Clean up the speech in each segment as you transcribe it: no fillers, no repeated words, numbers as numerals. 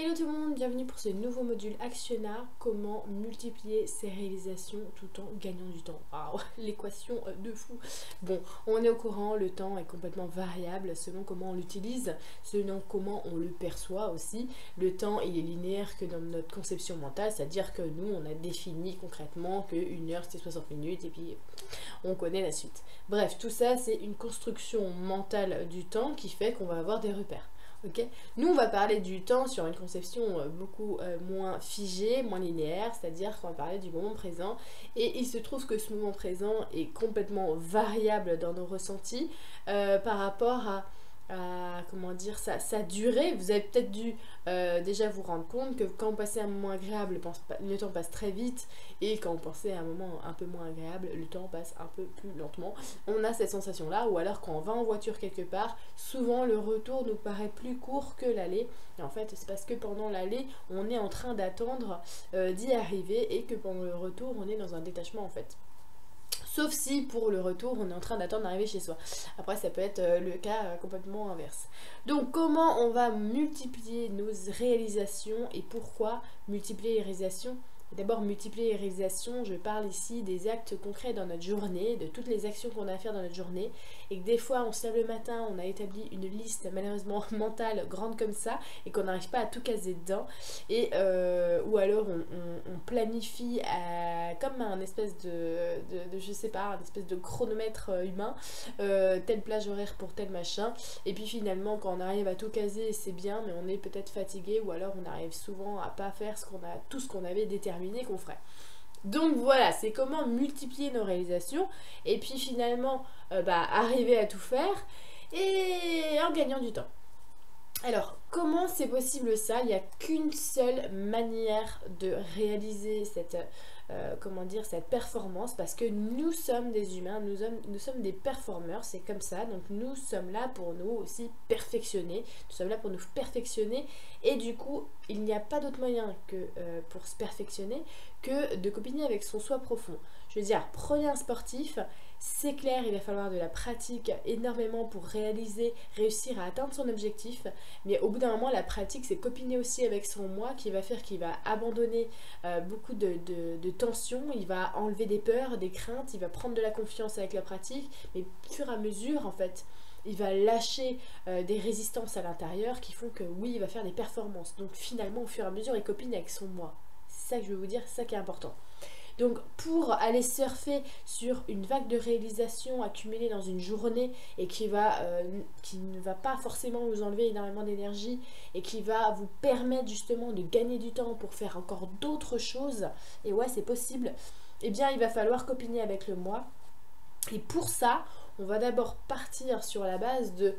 Hello tout le monde, bienvenue pour ce nouveau module Actiona, comment multiplier ses réalisations tout en gagnant du temps. Waouh, l'équation de fou. Bon, on est au courant, le temps est complètement variable selon comment on l'utilise, selon comment on le perçoit aussi. Le temps, il est linéaire que dans notre conception mentale, c'est-à-dire que nous, on a défini concrètement que 1 heure c'est 60 minutes et puis on connaît la suite. Bref, tout ça, c'est une construction mentale du temps qui fait qu'on va avoir des repères. Okay. Nous on va parler du temps sur une conception beaucoup moins figée, moins linéaire, c'est-à-dire qu'on va parler du moment présent et il se trouve que ce moment présent est complètement variable dans nos ressentis par rapport à comment dire, sa durée. Vous avez peut-être dû déjà vous rendre compte que quand vous passez un moment agréable, le temps passe très vite, et quand vous pensez à un moment un peu moins agréable, le temps passe un peu plus lentement. On a cette sensation-là, ou alors quand on va en voiture quelque part, souvent le retour nous paraît plus court que l'aller. Et en fait, c'est parce que pendant l'aller, on est en train d'attendre d'y arriver, et que pendant le retour, on est dans un détachement en fait. Sauf si pour le retour, on est en train d'attendre d'arriver chez soi. Après, ça peut être le cas complètement inverse. Donc, comment on va multiplier nos réalisations et pourquoi multiplier les réalisations? D'abord, multiplier les réalisations, je parle ici des actes concrets dans notre journée, de toutes les actions qu'on a à faire dans notre journée, et que des fois, on se lève le matin, on a établi une liste malheureusement mentale grande comme ça, et qu'on n'arrive pas à tout caser dedans, et ou alors on planifie comme un espèce je sais pas, un espèce de chronomètre humain, telle plage horaire pour tel machin, et puis finalement, quand on arrive à tout caser, c'est bien, mais on est peut-être fatigué, ou alors on arrive souvent à pas faire tout ce qu'on avait déterminé qu'on ferait. Donc voilà, c'est comment multiplier nos réalisations et puis finalement arriver à tout faire et en gagnant du temps. Alors, comment c'est possible ça? Il n'y a qu'une seule manière de réaliser cette performance, parce que nous sommes des humains, nous sommes des performeurs, c'est comme ça, donc nous sommes là pour nous aussi perfectionner, nous sommes là pour nous perfectionner, et du coup, il n'y a pas d'autre moyen que pour se perfectionner que de copiner avec son soi profond. Je veux dire, prenez un sportif, c'est clair, il va falloir de la pratique énormément pour réussir à atteindre son objectif, mais au bout d'un moment, la pratique, c'est copiner aussi avec son moi qui va faire qu'il va abandonner beaucoup de tensions, il va enlever des peurs, des craintes, il va prendre de la confiance avec la pratique, mais au fur et à mesure, en fait, il va lâcher des résistances à l'intérieur qui font que oui, il va faire des performances. Donc finalement, au fur et à mesure, il copine avec son moi. C'est ça que je veux vous dire, c'est ça qui est important. Donc pour aller surfer sur une vague de réalisation accumulée dans une journée et qui ne va pas forcément vous enlever énormément d'énergie et qui va vous permettre justement de gagner du temps pour faire encore d'autres choses, et ouais c'est possible, eh bien il va falloir copiner avec le moi. Et pour ça, on va d'abord partir sur la base de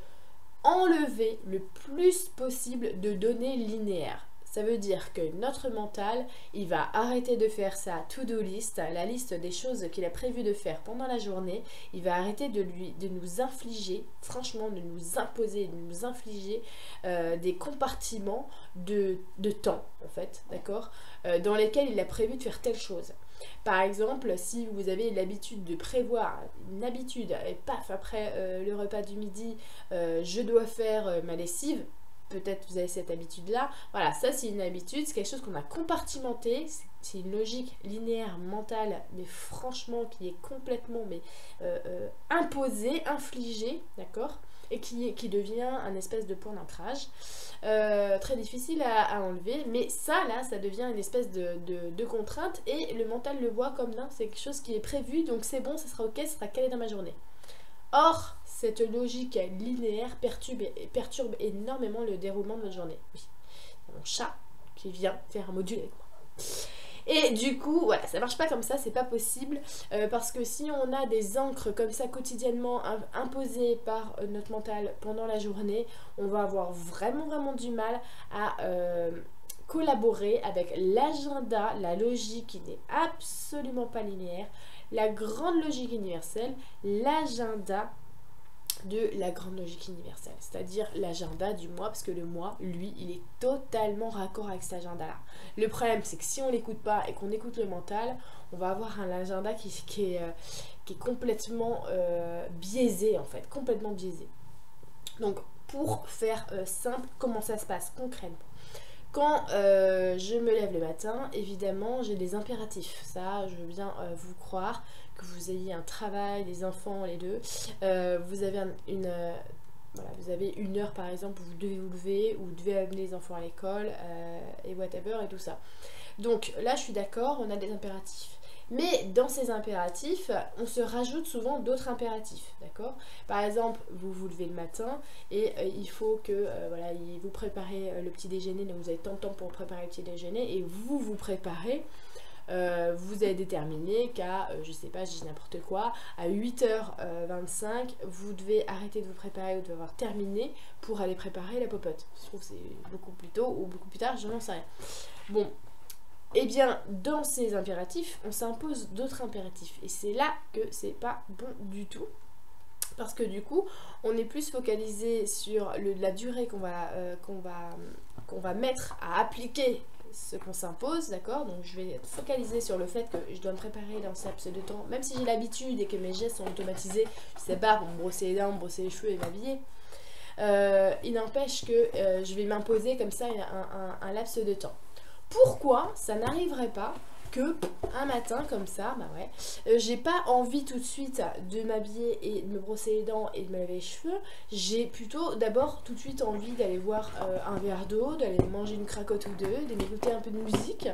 enlever le plus possible de données linéaires. Ça veut dire que notre mental, il va arrêter de faire sa to-do list, la liste des choses qu'il a prévu de faire pendant la journée. Il va arrêter de nous infliger, franchement, de nous imposer, de nous infliger des compartiments de temps, en fait, d'accord, dans lesquels il a prévu de faire telle chose. Par exemple, si vous avez l'habitude de prévoir une habitude, et paf, après le repas du midi, je dois faire ma lessive, peut-être vous avez cette habitude-là. Voilà, ça c'est une habitude, c'est quelque chose qu'on a compartimenté, c'est une logique linéaire mentale, mais franchement qui est complètement imposée, infligée, d'accord, et qui devient un espèce de point d'ancrage, très difficile à enlever, mais ça là, ça devient une espèce de contrainte, et le mental le voit comme non, c'est quelque chose qui est prévu, donc c'est bon, ça sera ok, ça sera calé dans ma journée. Or, cette logique linéaire perturbe énormément le déroulement de notre journée. Oui, c'est mon chat qui vient faire un module avec moi. Et du coup, voilà, ça marche pas comme ça, c'est pas possible, parce que si on a des ancres comme ça quotidiennement imposées par notre mental pendant la journée, on va avoir vraiment du mal à collaborer avec l'agenda, la logique qui n'est absolument pas linéaire, la grande logique universelle, l'agenda de la grande logique universelle, c'est-à-dire l'agenda du moi, parce que le moi, lui, il est totalement raccord avec cet agenda-là. Le problème, c'est que si on l'écoute pas et qu'on écoute le mental, on va avoir un agenda qui est complètement biaisé, en fait, complètement biaisé. Donc, pour faire simple, comment ça se passe concrètement? Quand je me lève le matin, évidemment, j'ai des impératifs. Ça, je veux bien vous croire, que vous ayez un travail, des enfants, les deux. Vous avez voilà, vous avez une heure par exemple où vous devez vous lever, ou vous devez amener les enfants à l'école, et whatever, et tout ça. Donc là, je suis d'accord, on a des impératifs. Mais dans ces impératifs, on se rajoute souvent d'autres impératifs, d'accord? Par exemple, vous vous levez le matin et il faut que voilà, vous préparez le petit déjeuner, donc vous avez tant de temps pour préparer le petit déjeuner et vous vous préparez. Vous avez déterminé qu'à, je sais pas, je dis n'importe quoi, à 8h25, vous devez arrêter de vous préparer, vous devez avoir terminé pour aller préparer la popote. Je trouve que c'est beaucoup plus tôt ou beaucoup plus tard, je n'en sais rien. Bon, eh bien, dans ces impératifs, on s'impose d'autres impératifs. Et c'est là que c'est pas bon du tout. Parce que du coup, on est plus focalisé sur la durée qu'on va mettre à appliquer ce qu'on s'impose, d'accord? Donc je vais être focalisée sur le fait que je dois me préparer dans ce laps de temps, même si j'ai l'habitude et que mes gestes sont automatisés, je sais pas, pour me brosser les dents, me brosser les cheveux et m'habiller. Il n'empêche que je vais m'imposer comme ça un laps de temps. Pourquoi ça n'arriverait pas que un matin comme ça, bah ouais, j'ai pas envie tout de suite de m'habiller et de me brosser les dents et de me laver les cheveux. J'ai plutôt d'abord tout de suite envie d'aller boire un verre d'eau, d'aller manger une cracotte ou deux, de m'écouter un peu de musique,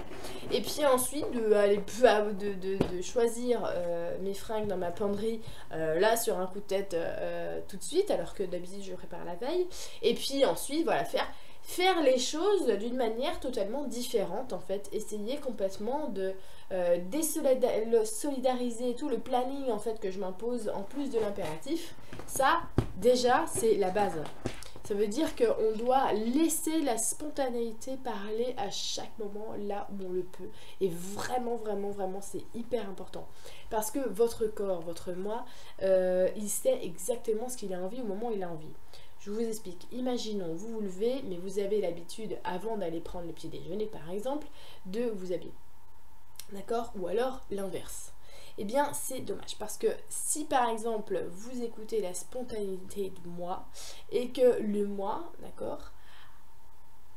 et puis ensuite de choisir mes fringues dans ma penderie là sur un coup de tête tout de suite, alors que d'habitude je prépare la veille, et puis ensuite voilà, faire les choses d'une manière totalement différente en fait, essayer complètement de désolidariser tout le planning en fait que je m'impose en plus de l'impératif. Ça déjà c'est la base. Ça veut dire qu'on doit laisser la spontanéité parler à chaque moment là où on le peut. Et vraiment, vraiment, vraiment, c'est hyper important. Parce que votre corps, votre moi, il sait exactement ce qu'il a envie au moment où il a envie. Je vous explique. Imaginons, vous vous levez, mais vous avez l'habitude, avant d'aller prendre le petit déjeuner par exemple, de vous habiller. D'accord? Ou alors l'inverse. Eh bien, c'est dommage parce que si par exemple vous écoutez la spontanéité de moi et que le moi, d'accord,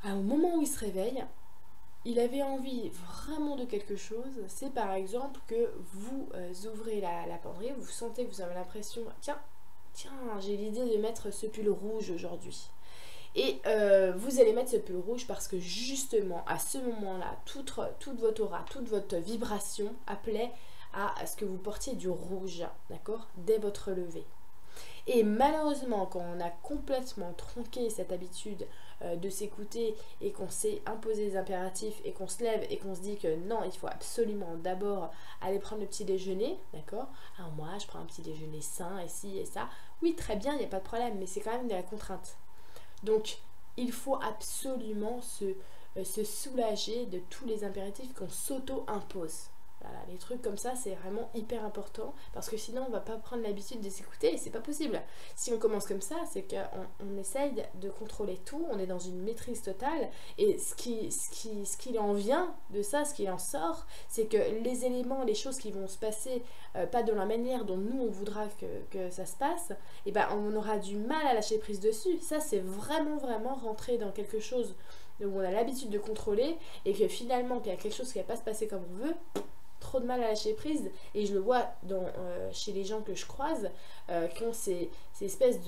au moment où il se réveille, il avait envie vraiment de quelque chose, c'est par exemple que vous ouvrez la penderie, vous sentez que vous avez l'impression, tiens, j'ai l'idée de mettre ce pull rouge aujourd'hui. Et vous allez mettre ce pull rouge parce que justement, à ce moment-là, toute votre aura, toute votre vibration appelait à ce que vous portiez du rouge, d'accord, dès votre lever. Et malheureusement, quand on a complètement tronqué cette habitude de s'écouter et qu'on s'est imposé des impératifs et qu'on se lève et qu'on se dit que non, il faut absolument d'abord aller prendre le petit déjeuner, d'accord? Alors moi, je prends un petit déjeuner sain et ci et ça. Oui, très bien, il n'y a pas de problème, mais c'est quand même de la contrainte. Donc, il faut absolument se soulager de tous les impératifs qu'on s'auto-impose. Voilà, les trucs comme ça, c'est vraiment hyper important parce que sinon, on va pas prendre l'habitude de s'écouter et c'est pas possible. Si on commence comme ça, c'est qu'on essaye de contrôler tout, on est dans une maîtrise totale et ce qui en vient de ça, ce qui en sort, c'est que les éléments, les choses qui vont se passer pas de la manière dont nous on voudra que ça se passe, et ben on aura du mal à lâcher prise dessus. Ça, c'est vraiment rentrer dans quelque chose où on a l'habitude de contrôler et que finalement, qu'il y a quelque chose qui va pas se passer comme on veut, trop de mal à lâcher prise. Et je le vois chez les gens que je croise qui ont ces espèces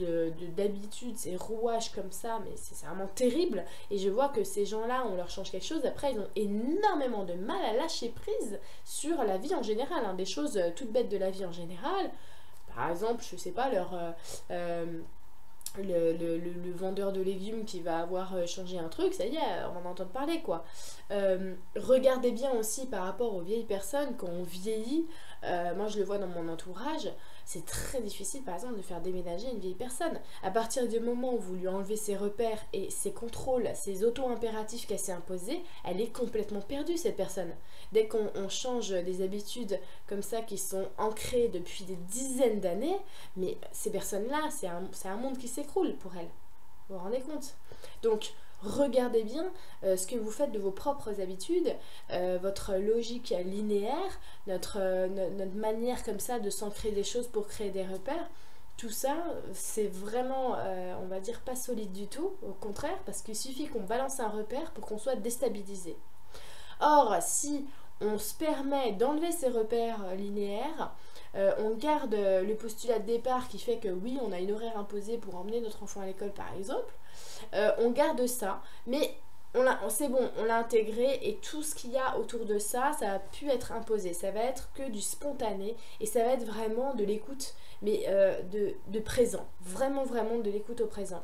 d'habitudes, ces rouages comme ça, mais c'est vraiment terrible. Et je vois que ces gens-là, on leur change quelque chose, après ils ont énormément de mal à lâcher prise sur la vie en général, hein, des choses toutes bêtes de la vie en général. Par exemple, je sais pas, le vendeur de légumes qui va avoir changé un truc, ça y est, on en entend parler quoi. Regardez bien aussi par rapport aux vieilles personnes, quand on vieillit, moi je le vois dans mon entourage, c'est très difficile par exemple de faire déménager une vieille personne. À partir du moment où vous lui enlevez ses repères et ses contrôles, ses auto-impératifs qu'elle s'est imposés, elle est complètement perdue cette personne. Dès qu'on change des habitudes comme ça qui sont ancrées depuis des dizaines d'années, mais ces personnes-là, c'est un monde qui s'écroule pour elles. Vous vous rendez compte? Donc, regardez bien ce que vous faites de vos propres habitudes, votre logique linéaire, notre manière comme ça de s'ancrer des choses pour créer des repères. tout ça, c'est vraiment, on va dire, pas solide du tout, au contraire, parce qu'il suffit qu'on balance un repère pour qu'on soit déstabilisé. Or, si on se permet d'enlever ces repères linéaires, on garde le postulat de départ qui fait que oui, on a une horaire imposée pour emmener notre enfant à l'école par exemple, on garde ça, mais c'est bon, on l'a intégré et tout ce qu'il y a autour de ça, ça va plus être imposé, ça va être que du spontané et ça va être vraiment de l'écoute, mais de présent, vraiment de l'écoute au présent.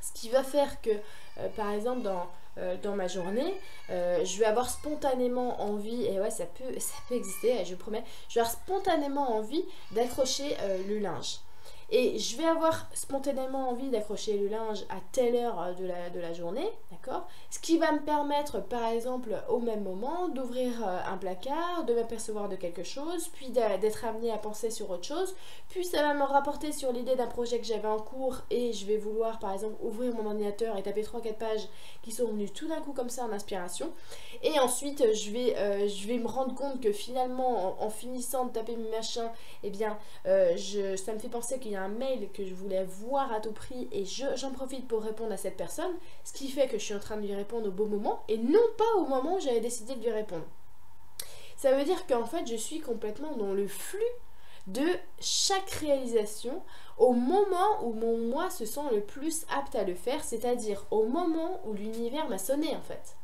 Ce qui va faire que, par exemple, dans ma journée, je vais avoir spontanément envie, et ouais, ça peut exister, je vous promets, je vais avoir spontanément envie d'accrocher le linge. Et je vais avoir spontanément envie d'accrocher le linge à telle heure de la journée, d'accord? Ce qui va me permettre, par exemple, au même moment, d'ouvrir un placard, de m'apercevoir de quelque chose, puis d'être amené à penser sur autre chose, puis ça va me rapporter sur l'idée d'un projet que j'avais en cours et je vais vouloir, par exemple, ouvrir mon ordinateur et taper 3-4 pages qui sont venues tout d'un coup comme ça en inspiration. Et ensuite, je vais me rendre compte que finalement, en finissant de taper mes machins, eh bien, ça me fait penser qu'il y a un mail que je voulais voir à tout prix et j'en profite pour répondre à cette personne, ce qui fait que je suis en train de lui répondre au bon moment et non pas au moment où j'avais décidé de lui répondre. Ça veut dire qu'en fait je suis complètement dans le flux de chaque réalisation au moment où mon moi se sent le plus apte à le faire, c'est-à-dire au moment où l'univers m'a sonné en fait.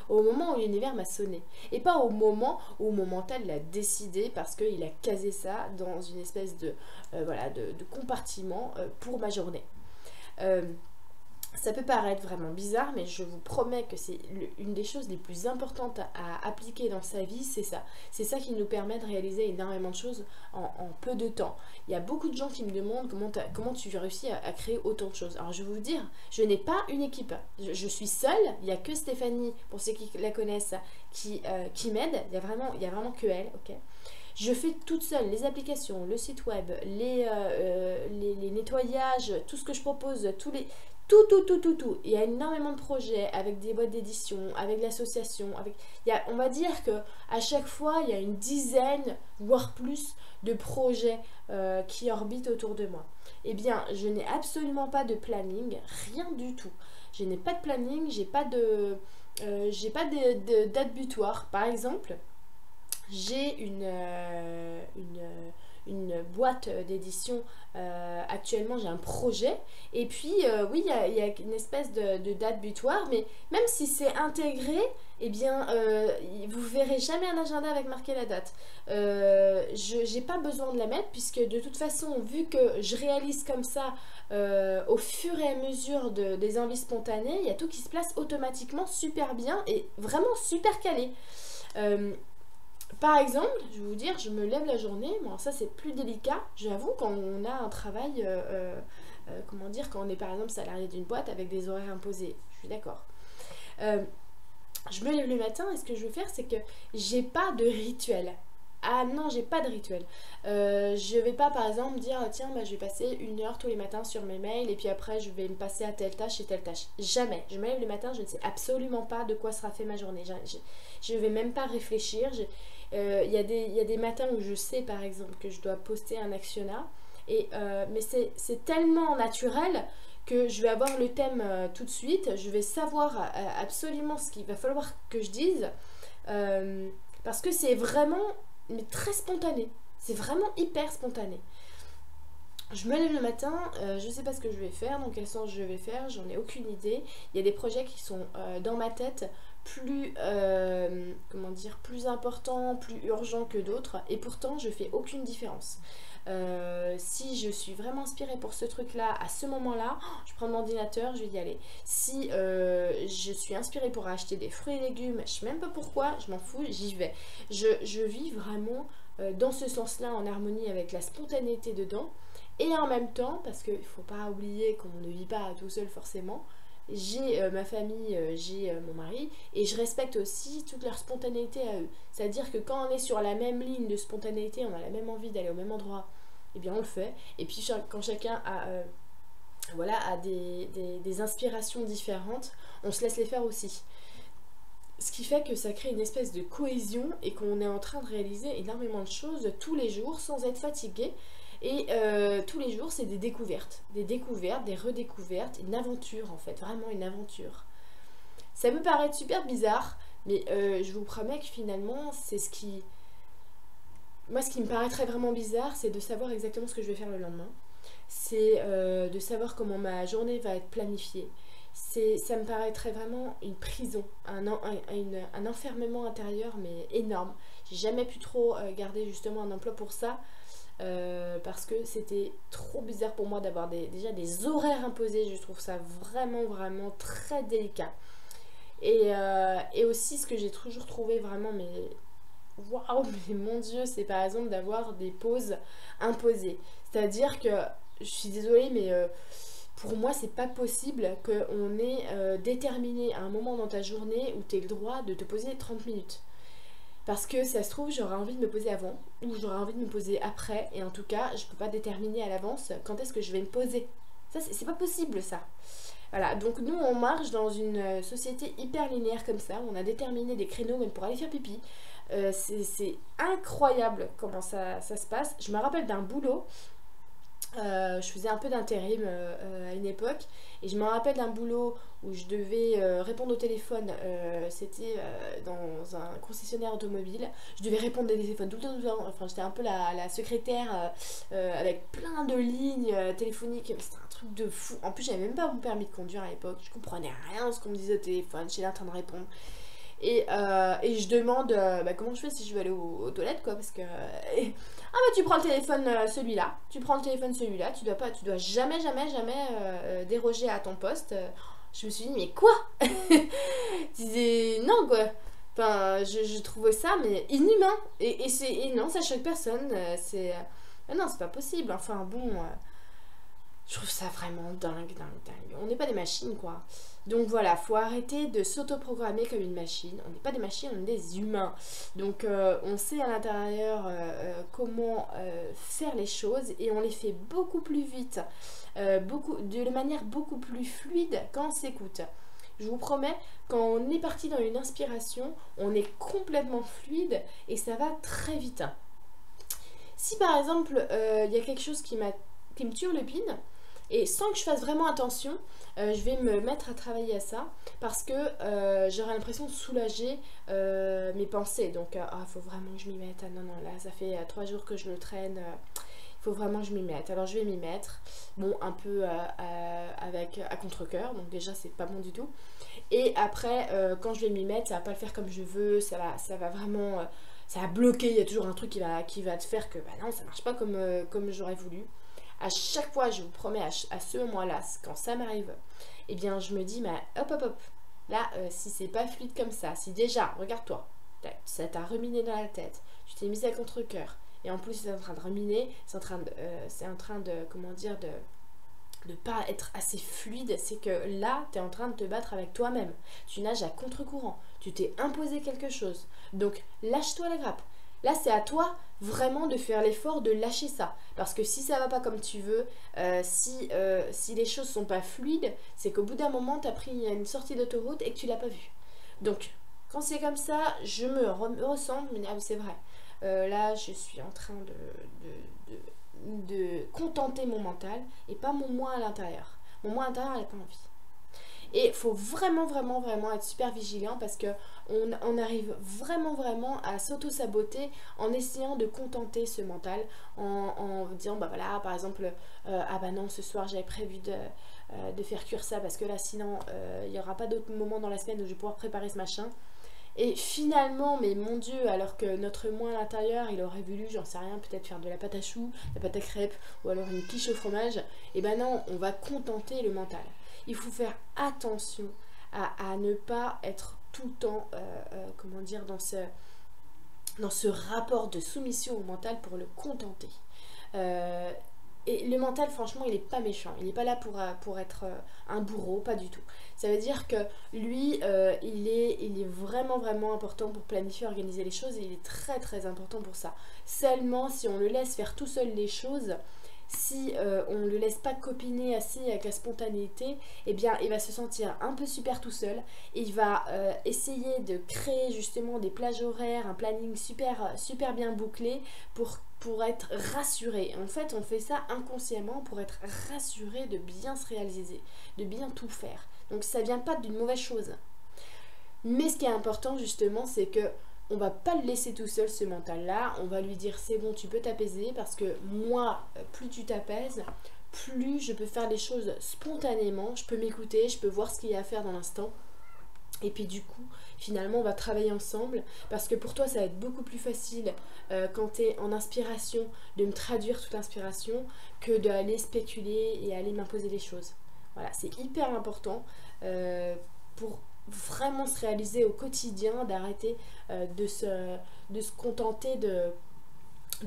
Au moment où l'univers m'a sonné. Et pas au moment où mon mental l'a décidé parce qu'il a casé ça dans une espèce de compartiment pour ma journée. Ça peut paraître vraiment bizarre, mais je vous promets que c'est une des choses les plus importantes à appliquer dans sa vie, c'est ça. C'est ça qui nous permet de réaliser énormément de choses en peu de temps. Il y a beaucoup de gens qui me demandent comment tu réussis à créer autant de choses. Alors je vais vous dire, je n'ai pas une équipe. Je suis seule, il n'y a que Stéphanie, pour ceux qui la connaissent, qui m'aide. Il y a vraiment que elle, ok. Je fais toute seule les applications, le site web, les nettoyages, tout ce que je propose, tout. Il y a énormément de projets avec des boîtes d'édition, avec l'association. On va dire que à chaque fois, il y a une dizaine, voire plus, de projets qui orbitent autour de moi. Eh bien, je n'ai absolument pas de planning, rien du tout. Je n'ai pas de planning, j'ai pas de date butoir. Par exemple, j'ai une boîte d'édition, actuellement j'ai un projet et puis oui il y a une espèce de date butoir, mais même si c'est intégré, eh bien vous verrez jamais un agenda avec marqué la date. J'ai pas besoin de la mettre puisque de toute façon, vu que je réalise comme ça au fur et à mesure des envies spontanées, il y a tout qui se place automatiquement super bien et vraiment super calé. Par exemple, je vais vous dire, je me lève la journée, bon ça c'est plus délicat, j'avoue, quand on a un travail, comment dire, quand on est par exemple salarié d'une boîte avec des horaires imposés, je suis d'accord. Je me lève le matin et ce que je veux faire c'est que j'ai pas de rituel. Ah non, j'ai pas de rituel. Je vais pas par exemple dire tiens bah, je vais passer 1 heure tous les matins sur mes mails et puis après je vais me passer à telle tâche et telle tâche. Jamais. Je me lève le matin, je ne sais absolument pas de quoi sera fait ma journée. Je vais même pas réfléchir. Il y a des matins où je sais par exemple que je dois poster un actionnat mais c'est tellement naturel que je vais avoir le thème tout de suite. Je vais savoir absolument ce qu'il va falloir que je dise parce que c'est vraiment mais très spontané, c'est vraiment hyper spontané. Je me lève le matin, je sais pas ce que je vais faire, dans quel sens je vais faire, j'en ai aucune idée. Il y a des projets qui sont dans ma tête plus plus importants, plus urgents que d'autres, et pourtant je fais aucune différence. Si je suis vraiment inspirée pour ce truc là à ce moment là, je prends mon ordinateur, je vais y aller. Si je suis inspirée pour acheter des fruits et légumes, je sais même pas pourquoi, je m'en fous, j'y vais. Je vis vraiment dans ce sens là, en harmonie avec la spontanéité dedans, et en même temps, parce qu'il faut pas oublier qu'on ne vit pas tout seul forcément, j'ai ma famille, j'ai mon mari, et je respecte aussi toute leur spontanéité à eux. C'est-à-dire que quand on est sur la même ligne de spontanéité, on a la même envie d'aller au même endroit, et bien on le fait. Et puis quand chacun a des inspirations différentes, on se laisse les faire aussi. Ce qui fait que ça crée une espèce de cohésion et qu'on est en train de réaliser énormément de choses tous les jours sans être fatigué. Et tous les jours, c'est des découvertes, des redécouvertes, une aventure en fait, vraiment une aventure. Ça peut paraître super bizarre, mais je vous promets que finalement, c'est ce qui... Moi, ce qui me paraîtrait vraiment bizarre, c'est de savoir exactement ce que je vais faire le lendemain. C'est de savoir comment ma journée va être planifiée. Ça me paraîtrait vraiment une prison, un enfermement intérieur, mais énorme. J'ai jamais pu trop garder justement un emploi pour ça. Parce que c'était trop bizarre pour moi d'avoir déjà des horaires imposés. Je trouve ça vraiment vraiment très délicat. Et aussi ce que j'ai toujours trouvé vraiment mais waouh, mais mon Dieu, c'est par exemple d'avoir des pauses imposées. C'est-à-dire que je suis désolée, mais pour moi c'est pas possible qu'on ait déterminé à un moment dans ta journée où tu aies le droit de te poser 30 minutes. Parce que ça se trouve, j'aurais envie de me poser avant ou j'aurais envie de me poser après. Et en tout cas, je peux pas déterminer à l'avance quand est-ce que je vais me poser. Ça, c'est pas possible, ça. Voilà, donc nous, on marche dans une société hyper linéaire comme ça. On a déterminé des créneaux même pour aller faire pipi. C'est incroyable comment ça se passe. Je me rappelle d'un boulot. Je faisais un peu d'intérim à une époque et je me rappelle d'un boulot où je devais répondre au téléphone. C'était dans un concessionnaire automobile. Je devais répondre des téléphones tout le temps. Enfin, j'étais un peu la secrétaire avec plein de lignes téléphoniques. C'était un truc de fou. En plus, j'avais même pas mon permis de conduire à l'époque. Je comprenais rien de ce qu'on me disait au téléphone. J'étais là en train de répondre. Et je demande comment je fais si je veux aller aux toilettes quoi, parce que ah bah tu prends le téléphone celui-là, tu dois jamais déroger à ton poste. Je me suis dit mais quoi. Je disais non quoi, enfin je trouvais ça mais inhumain et non ça choque personne, non c'est pas possible, enfin bon je trouve ça vraiment dingue. On n'est pas des machines, quoi. Donc voilà, faut arrêter de s'autoprogrammer comme une machine. On n'est pas des machines, on est des humains. Donc on sait à l'intérieur comment faire les choses et on les fait beaucoup plus vite, de manière beaucoup plus fluide quand on s'écoute. Je vous promets, quand on est parti dans une inspiration, on est complètement fluide et ça va très vite. Si par exemple, il y a quelque chose qui me turlupine, et sans que je fasse vraiment attention, je vais me mettre à travailler à ça parce que j'aurai l'impression de soulager mes pensées. Donc, faut vraiment que je m'y mette. Ah, non, là, ça fait 3 jours que je le traîne. Il faut vraiment que je m'y mette. Alors, je vais m'y mettre. Bon, un peu à contre-cœur. Donc, déjà, c'est pas bon du tout. Et après, quand je vais m'y mettre, ça va pas le faire comme je veux. Ça va vraiment... ça va bloquer. Il y a toujours un truc qui va te faire que, bah non, ça marche pas comme j'aurais voulu. À chaque fois, je vous promets, à ce moment-là, quand ça m'arrive, eh bien, je me dis, mais hop. Là, si c'est pas fluide comme ça, si déjà, regarde-toi, ça t'a reminé dans la tête, tu t'es mise à contre-cœur, et en plus, c'est en train de ruminer, c'est en train de, comment dire, de pas être assez fluide, c'est que là, tu es en train de te battre avec toi-même. Tu nages à contre-courant, tu t'es imposé quelque chose. Donc, lâche-toi la grappe. Là, c'est à toi vraiment de faire l'effort de lâcher ça. Parce que si ça va pas comme tu veux, si les choses sont pas fluides, c'est qu'au bout d'un moment, tu as pris une sortie d'autoroute et que tu l'as pas vue. Donc, quand c'est comme ça, je me ressens, je me dis, ah oui, c'est vrai. Là, je suis en train de contenter mon mental et pas mon moi à l'intérieur. Mon moi à l'intérieur, elle n'a pas envie. Et il faut vraiment être super vigilant parce que on arrive vraiment à s'auto-saboter en essayant de contenter ce mental, en disant bah voilà par exemple ah bah non ce soir j'avais prévu de faire cuire ça parce que là sinon il n'y aura pas d'autre moment dans la semaine où je vais pouvoir préparer ce machin. Et finalement, mais mon Dieu, alors que notre moi à l'intérieur, il aurait voulu, j'en sais rien, peut-être faire de la pâte à choux, de la pâte à crêpes, ou alors une quiche au fromage, et ben non, on va contenter le mental. Il faut faire attention à ne pas être tout le temps, comment dire, dans ce rapport de soumission au mental pour le contenter. Et le mental, franchement, il n'est pas méchant. Il n'est pas là pour être un bourreau, pas du tout. Ça veut dire que lui, il est vraiment important pour planifier, organiser les choses. Et il est très important pour ça. Seulement, si on le laisse faire tout seul les choses, si on ne le laisse pas copiner assez avec la spontanéité, eh bien il va se sentir un peu super tout seul. Il va essayer de créer justement des plages horaires, un planning super bien bouclé pour être rassuré. En fait, on fait ça inconsciemment pour être rassuré de bien se réaliser, de bien tout faire. Donc ça vient pas d'une mauvaise chose. Mais ce qui est important justement, c'est que on va pas le laisser tout seul ce mental-là. On va lui dire c'est bon, tu peux t'apaiser parce que moi, plus tu t'apaises, plus je peux faire les choses spontanément. Je peux m'écouter, je peux voir ce qu'il y a à faire dans l'instant. Et puis du coup, finalement, on va travailler ensemble parce que pour toi, ça va être beaucoup plus facile quand tu es en inspiration de me traduire toute l'inspiration que d'aller spéculer et aller m'imposer les choses. Voilà, c'est hyper important pour vraiment se réaliser au quotidien, d'arrêter de se contenter de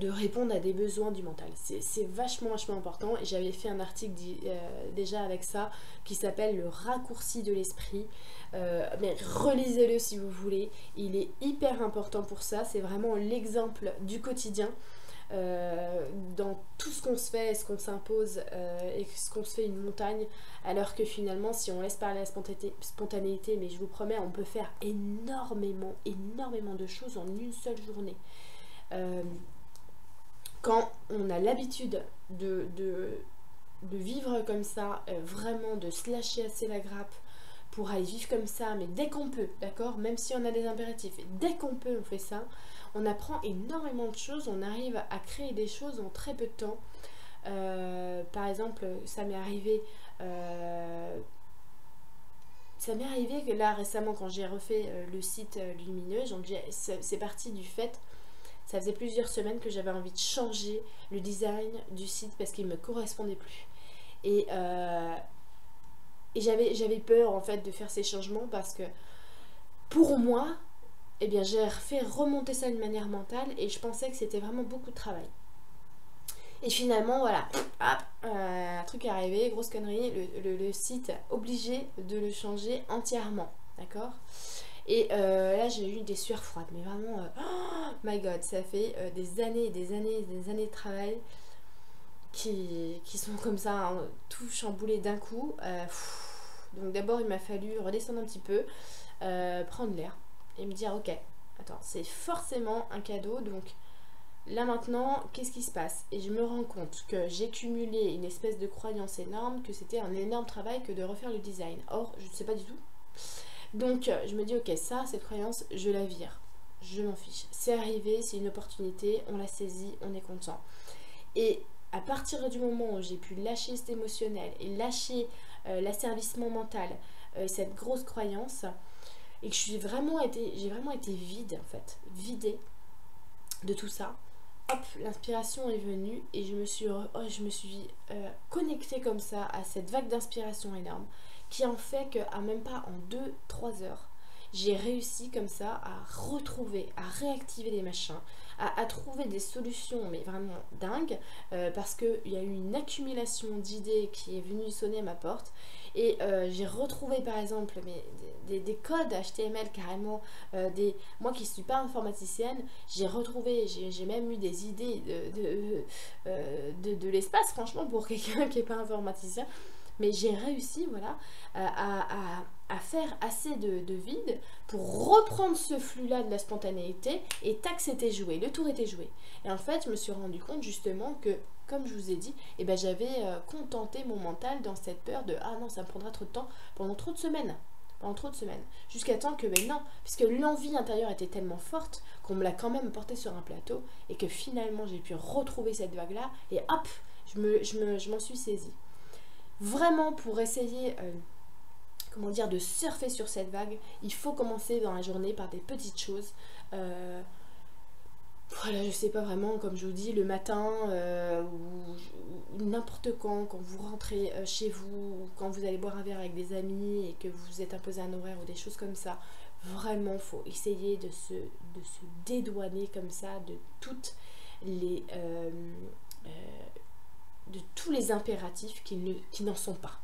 répondre à des besoins du mental. C'est vachement important et j'avais fait un article déjà avec ça qui s'appelle le raccourci de l'esprit. Mais relisez-le si vous voulez, il est hyper important pour ça, c'est vraiment l'exemple du quotidien. Dans tout ce qu'on se fait et ce qu'on s'impose et ce qu'on se fait une montagne, alors que finalement si on laisse parler la spontanéité, mais je vous promets on peut faire énormément de choses en une seule journée. Quand on a l'habitude de vivre comme ça, vraiment de se lâcher assez la grappe pour aller vivre comme ça, mais dès qu'on peut, d'accord, même si on a des impératifs, dès qu'on peut on fait ça, on apprend énormément de choses, on arrive à créer des choses en très peu de temps. Par exemple, ça m'est arrivé que là récemment quand j'ai refait le site Lumineuse, donc c'est parti du fait, ça faisait plusieurs semaines que j'avais envie de changer le design du site parce qu'il ne me correspondait plus. Et j'avais peur en fait de faire ces changements parce que pour moi, eh bien j'ai fait remonter ça d'une manière mentale et je pensais que c'était vraiment beaucoup de travail. Et finalement, voilà, un truc est arrivé, grosse connerie, le site obligé de le changer entièrement, d'accord ? Et là j'ai eu des sueurs froides, mais vraiment, oh my god, ça fait des années de travail qui sont comme ça, hein, tout chamboulé d'un coup. Donc d'abord il m'a fallu redescendre un petit peu, prendre l'air et me dire ok, attends, c'est forcément un cadeau, donc là maintenant, qu'est-ce qui se passe? Et je me rends compte que j'ai cumulé une espèce de croyance énorme, que c'était un énorme travail que de refaire le design. Or, je ne sais pas du tout. Donc, je me dis, ok, ça, cette croyance, je la vire. Je m'en fiche. C'est arrivé, c'est une opportunité, on l'a saisie, on est content. Et à partir du moment où j'ai pu lâcher cet émotionnel et lâcher l'asservissement mental, cette grosse croyance, et que j'ai vraiment été vide, en fait, vidée de tout ça, hop, l'inspiration est venue et je me suis connectée comme ça à cette vague d'inspiration énorme qui en fait qu'à même pas en 2-3 heures, j'ai réussi comme ça à retrouver, à réactiver des machins, à trouver des solutions mais vraiment dingues parce qu'il y a eu une accumulation d'idées qui est venue sonner à ma porte et j'ai retrouvé par exemple des codes HTML carrément, moi qui ne suis pas informaticienne, j'ai retrouvé, j'ai même eu des idées de l'espace franchement pour quelqu'un qui n'est pas informaticien. Mais j'ai réussi voilà, à faire assez de vide pour reprendre ce flux-là de la spontanéité et tac, c'était joué, le tour était joué. Et en fait, je me suis rendu compte justement que, comme je vous ai dit, eh ben, j'avais contenté mon mental dans cette peur de « Ah non, ça me prendra trop de temps pendant trop de semaines ». Jusqu'à temps que, ben non, puisque l'envie intérieure était tellement forte qu'on me l'a quand même portée sur un plateau et que finalement j'ai pu retrouver cette vague-là et hop, je m'en suis saisie. Vraiment, pour essayer de surfer sur cette vague, il faut commencer dans la journée par des petites choses. Voilà, je sais pas vraiment, comme je vous dis, le matin ou n'importe quand vous rentrez chez vous, ou quand vous allez boire un verre avec des amis et que vous vous êtes imposé un horaire ou des choses comme ça. Vraiment, faut essayer de se dédouaner comme ça de toutes les de tous les impératifs qui n'en sont pas.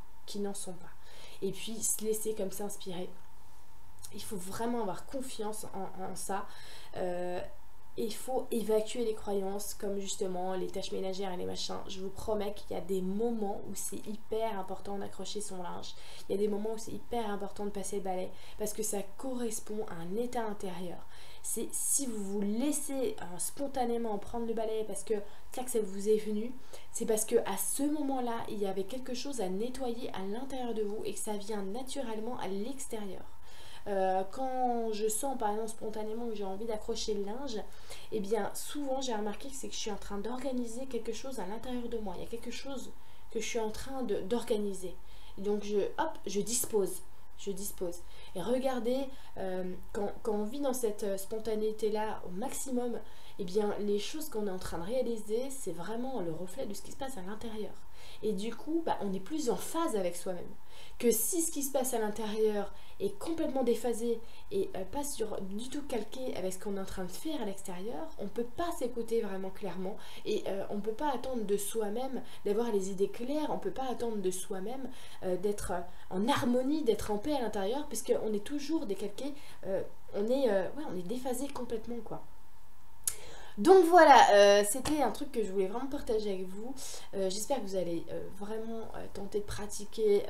Et puis se laisser comme ça inspirer. Il faut vraiment avoir confiance en ça. Et il faut évacuer les croyances comme justement les tâches ménagères et les machins. Je vous promets qu'il y a des moments où c'est hyper important d'accrocher son linge. Il y a des moments où c'est hyper important de passer le balai parce que ça correspond à un état intérieur. C'est si vous vous laissez spontanément prendre le balai parce que ça vous est venu, c'est parce que à ce moment-là, il y avait quelque chose à nettoyer à l'intérieur de vous et que ça vient naturellement à l'extérieur. Quand je sens par exemple spontanément que j'ai envie d'accrocher le linge, et bien souvent j'ai remarqué que c'est que je suis en train d'organiser quelque chose à l'intérieur de moi. Il y a quelque chose que je suis en train d'organiser. Donc je dispose. Je dispose. Et regardez, quand on vit dans cette spontanéité-là au maximum, eh bien les choses qu'on est en train de réaliser, c'est vraiment le reflet de ce qui se passe à l'intérieur. Et du coup, on est plus en phase avec soi-même. Que si ce qui se passe à l'intérieur est complètement déphasé et pas du tout calqué avec ce qu'on est en train de faire à l'extérieur, on ne peut pas s'écouter vraiment clairement et on ne peut pas attendre de soi-même d'avoir les idées claires, on ne peut pas attendre de soi-même d'être en harmonie, d'être en paix à l'intérieur, puisqu'on est toujours décalqué, on est déphasé complètement, quoi. Donc voilà, c'était un truc que je voulais vraiment partager avec vous. J'espère que vous allez vraiment tenter de pratiquer,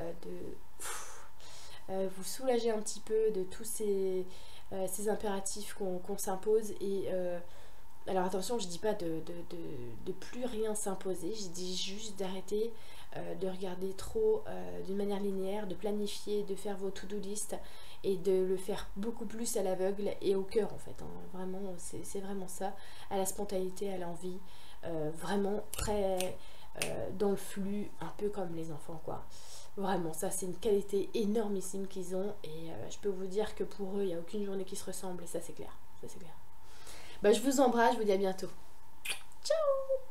vous soulager un petit peu de tous ces impératifs qu'on s'impose. Et alors attention, je dis pas de plus rien s'imposer, je dis juste d'arrêter de regarder trop d'une manière linéaire, de planifier, de faire vos to-do list et de le faire beaucoup plus à l'aveugle et au cœur en fait, hein. Vraiment, c'est vraiment ça, à la spontanéité, à l'envie, vraiment très dans le flux, un peu comme les enfants, quoi. Vraiment, ça c'est une qualité énormissime qu'ils ont et je peux vous dire que pour eux, il n'y a aucune journée qui se ressemble et ça c'est clair, ça c'est clair. Je vous embrasse, je vous dis à bientôt. Ciao!